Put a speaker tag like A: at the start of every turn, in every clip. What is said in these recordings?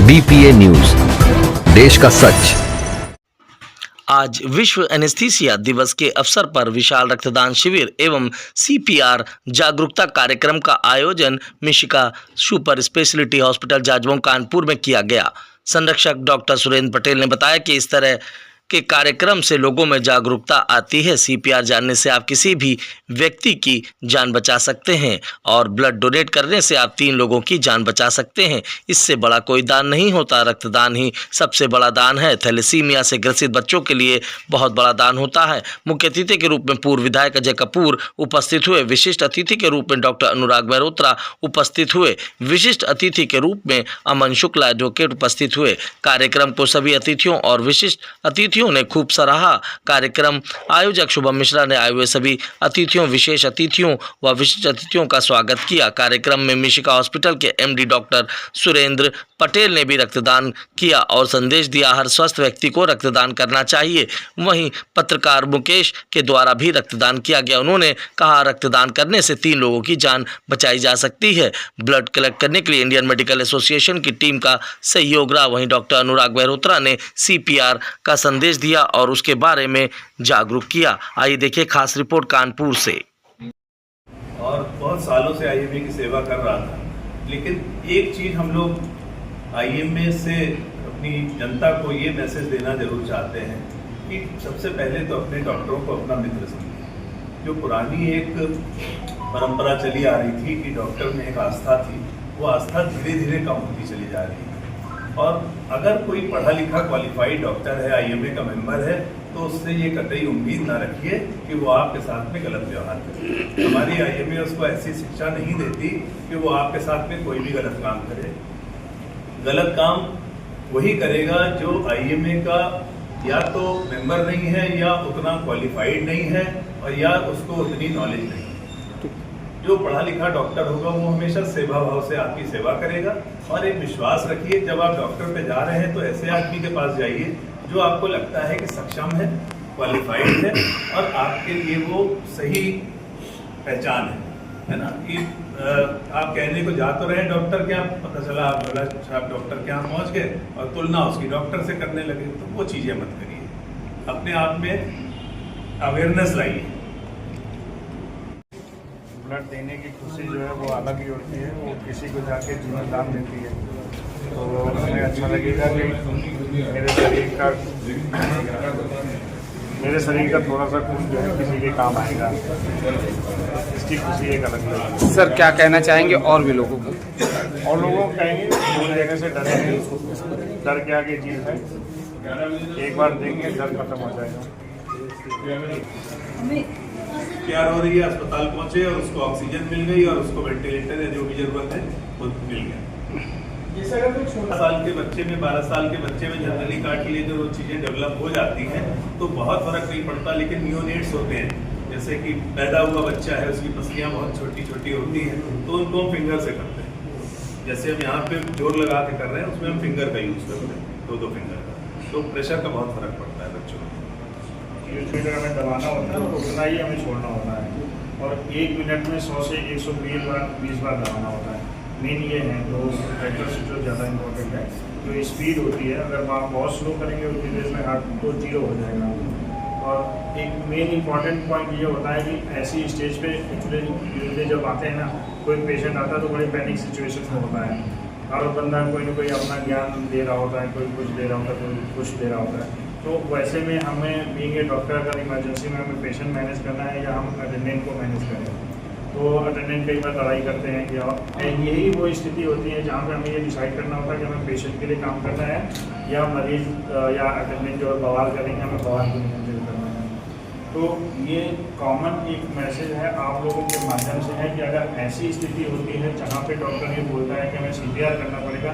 A: BPA news, देश का सच।
B: आज विश्व एनेस्थीसिया दिवस के अवसर पर विशाल रक्तदान शिविर एवं CPR जागरूकता कार्यक्रम का आयोजन Mishika super speciality hospital Jajmau Kanpur में किया गया। संरक्षक डॉक्टर सुरेंद्र पटेल ने बताया कि इस तरह के कार्यक्रम से लोगों में जागरूकता आती है। CPR जानने से आप किसी भी व्यक्ति की जान बचा सकते हैं और ब्लड डोनेट करने से आप 3 लोगों की जान बचा सकते हैं। इससे बड़ा कोई दान नहीं होता, रक्तदान ही सबसे बड़ा दान है। थैलेसीमिया से ग्रसित बच्चों के लिए बहुत बड़ा दान होता है। मुख्य अतिथि के रूप में पूर्व विधायक अजय कपूर उपस्थित हुए। विशिष्ट अतिथि के रूप में डॉक्टर अनुराग मेहरोत्रा उपस्थित हुए। विशिष्ट अतिथि के रूप में अमन शुक्ला एडवोकेट उपस्थित हुए। कार्यक्रम को सभी अतिथियों और विशिष्ट अतिथियों ने खूब सराहा। कार्यक्रम आयोजक शुभम मिश्रा ने आए हुए सभी अतिथियों, विशेष अतिथियों व विशिष्ट अतिथियों का स्वागत किया। कार्यक्रम में मिशिका हॉस्पिटल के MD डॉक्टर सुरेंद्र पटेल ने भी रक्तदान किया और संदेश दिया, हर स्वस्थ व्यक्ति को रक्तदान करना चाहिए। वहीं पत्रकार मुकेश के द्वारा भी रक्तदान किया गया। उन्होंने कहा, रक्तदान करने से 3 लोगों की जान बचाई जा सकती है। ब्लड कलेक्ट करने के लिए इंडियन मेडिकल एसोसिएशन की टीम का सहयोग रहा। वहीं डॉक्टर अनुराग मेहरोत्रा ने CPR का संदेश दिया और उसके बारे में जागरूक किया। आइए देखिए खास रिपोर्ट कानपुर से।
C: और बहुत सालों से IMA की सेवा कर रहा था, लेकिन एक चीज हम लोग IMA से अपनी जनता को ये मैसेज देना जरूर चाहते हैं कि सबसे पहले तो अपने डॉक्टरों को अपना मित्र समझिए। जो पुरानी एक परंपरा चली आ रही थी कि डॉक्टर में एक आस्था थी, वो आस्था धीरे धीरे कम होती चली जा रही है। और अगर कोई पढ़ा लिखा क्वालिफाइड डॉक्टर है, IMA का मेंबर है, तो उससे ये कतई उम्मीद ना रखिए कि वो आपके साथ में गलत व्यवहार करे। हमारी IMA उसको ऐसी शिक्षा नहीं देती कि वो आपके साथ में कोई भी गलत काम करे। गलत काम वही करेगा जो IMA का या तो मेंबर नहीं है, या उतना क्वालिफाइड नहीं है, और या उसको उतनी नॉलेज नहीं है। जो पढ़ा लिखा डॉक्टर होगा वो हमेशा सेवा भाव से आपकी सेवा करेगा। और एक विश्वास रखिए, जब आप डॉक्टर पे जा रहे हैं तो ऐसे आदमी के पास जाइए जो आपको लगता है कि सक्षम है, क्वालिफाइड है और आपके लिए वो सही पहचान है ना। कि आप कहने को जा तो रहे हैं डॉक्टर के यहाँ, पता चला आप डॉक्टर के यहाँ पहुँच गए और तुलना उसकी डॉक्टर से करने लगे, तो वो चीज़ें मत करिए। अपने आप में अवेयरनेस लाइए।
D: ब्लड देने की खुशी जो है वो अलग ही होती है, वो किसी को जाके जीवन दान देती है। तो हमें अच्छा लगेगा कि मेरे शरीर का थोड़ा सा खून जो है किसी के काम आएगा, इसकी खुशी एक अलग है।
E: सर क्या कहना चाहेंगे और भी लोगों को?
D: और लोगों को कहेंगे खून देने से डरेंगे, डर के आगे जीत है। एक बार देंगे डर खत्म हो जाएगा।
C: प्यार हो रही है, अस्पताल पहुंचे और उसको ऑक्सीजन मिल गई और उसको वेंटिलेटर या जो भी जरूरत है वो मिल गया। जैसे अगर 16 साल के बच्चे में, 12 साल के बच्चे में जनरली कार्ड के लिए जो चीजें डेवलप हो जाती हैं तो बहुत फर्क नहीं पड़ता। लेकिन नियोनेट्स होते हैं, जैसे कि पैदा हुआ बच्चा है, उसकी पसलियां बहुत छोटी छोटी होती हैं, तो उनको हम फिंगर से करते हैं। जैसे हम यहाँ पे जोर लगा के कर रहे हैं, उसमें हम फिंगर का यूज करते हैं, 2-2 फिंगर का। तो प्रेशर का बहुत फर्क पड़ता है बच्चों में।
D: यूज हमें दबाना होता है, तो उतना ही हमें छोड़ना होता है। और 1 मिनट में 100 से 120 बार दबाना होता है। मेन ये है, तो फैक्टर से जो ज़्यादा इम्पोर्टेंट है, जो स्पीड होती है, अगर आप बहुत स्लो करेंगे उतनी देर में हार्ट तो 0 हो जाएगा। और एक मेन इम्पॉर्टेंट पॉइंट ये होता है कि ऐसी स्टेज पे एक्चुअली जब आते हैं ना, कोई पेशेंट आता है तो बड़ी पैनिक सिचुएशन में होता है। हर बंदा कोई ना कोई अपना ज्ञान दे रहा होता है, कोई कुछ दे रहा होता है, कोई कुछ दे रहा होता है। तो वैसे में हमें बीइंग ए डॉक्टर, अगर इमरजेंसी में हमें पेशेंट मैनेज करना है या हम अटेंडेंट को मैनेज करें, तो अटेंडेंट कई बार लड़ाई करते हैं कि यही वो स्थिति होती है जहाँ पे हमें ये डिसाइड करना होता है कि हमें पेशेंट के लिए काम करना है या मरीज या अटेंडेंट जो बवाल करेंगे हमें बवाल को हैंडल करना है। तो ये कॉमन एक मैसेज है आप लोगों के माध्यम से है कि अगर ऐसी स्थिति होती है जहाँ पे डॉक्टर ये बोलता है कि हमें CPR करना पड़ेगा,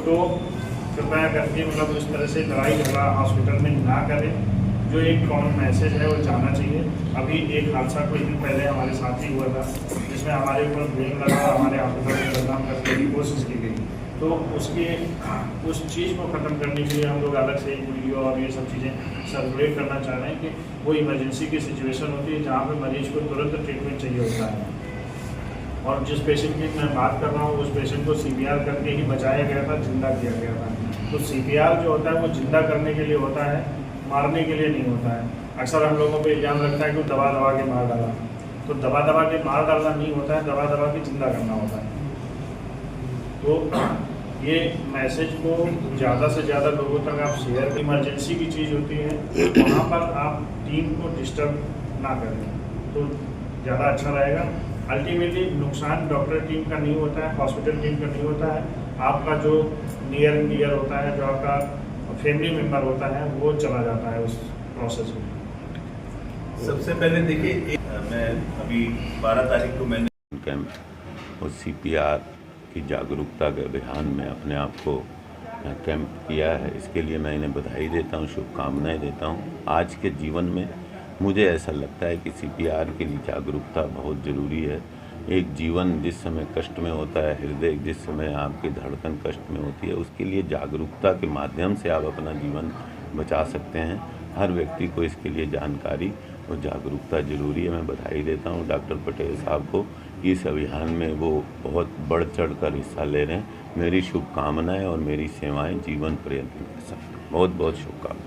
D: तो कृपया करके मतलब उस तरह से लड़ाई झगड़ा हॉस्पिटल में ना करें। जो एक कॉमन मैसेज है वो जाना चाहिए। अभी एक हादसा कुछ दिन पहले हमारे साथ ही हुआ था, जिसमें हमारे ऊपर ब्लेम लगा, हमारे हॉस्पिटल में बदनाम करने की कोशिश की गई। तो उस चीज़ को ख़त्म करने के लिए हम लोग अलग से एक वीडियो और ये सब चीज़ें सर्कुलेट करना चाह रहे हैं कि वो इमरजेंसी की सिचुएशन होती है जहाँ पे मरीज को तुरंत ट्रीटमेंट चाहिए होता है और जिस पेशेंट की मैं बात कर रहा हूँ उस पेशेंट को CPR करके ही बचाया गया था, जिंदा किया गया था। तो CPR जो होता है वो जिंदा करने के लिए होता है, मारने के लिए नहीं होता है। अक्सर हम लोगों पे इल्ज़ाम लगता है कि दबा दबा के मार डाला, तो दबा दबा के मार डालना नहीं होता है, दबा दबा के जिंदा करना होता है। तो ये मैसेज को ज़्यादा से ज़्यादा लोगों तक आप शेयर, इमरजेंसी की चीज़ होती है वहाँ पर आप टीम को डिस्टर्ब ना करें तो ज़्यादा अच्छा रहेगा। अल्टीमेटली नुकसान डॉक्टर टीम का नहीं होता है, हॉस्पिटल टीम का नहीं होता है, आपका जो नियर एंड डियर होता है, जो आपका फैमिली मेम्बर होता है वो चला जाता है उस प्रोसेस में।
C: सबसे पहले देखिए, मैं अभी 12 तारीख को मैंने
F: कैंप और CPR की जागरूकता के अभियान में अपने आप को कैंप किया है। इसके लिए मैं इन्हें बधाई देता हूँ, शुभकामनाएं देता हूँ। आज के जीवन में मुझे ऐसा लगता है कि CPR के लिए जागरूकता बहुत ज़रूरी है। एक जीवन जिस समय कष्ट में होता है, हृदय जिस समय आपकी धड़कन कष्ट में होती है, उसके लिए जागरूकता के माध्यम से आप अपना जीवन बचा सकते हैं। हर व्यक्ति को इसके लिए जानकारी और जागरूकता जरूरी है। मैं बधाई देता हूँ डॉक्टर पटेल साहब को कि इस अभियान में वो बहुत बढ़ चढ़ कर हिस्सा ले रहे हैं। मेरी शुभकामनाएं और मेरी सेवाएं जीवन पर्यंत के साथ। बहुत बहुत शुभकामनाएं।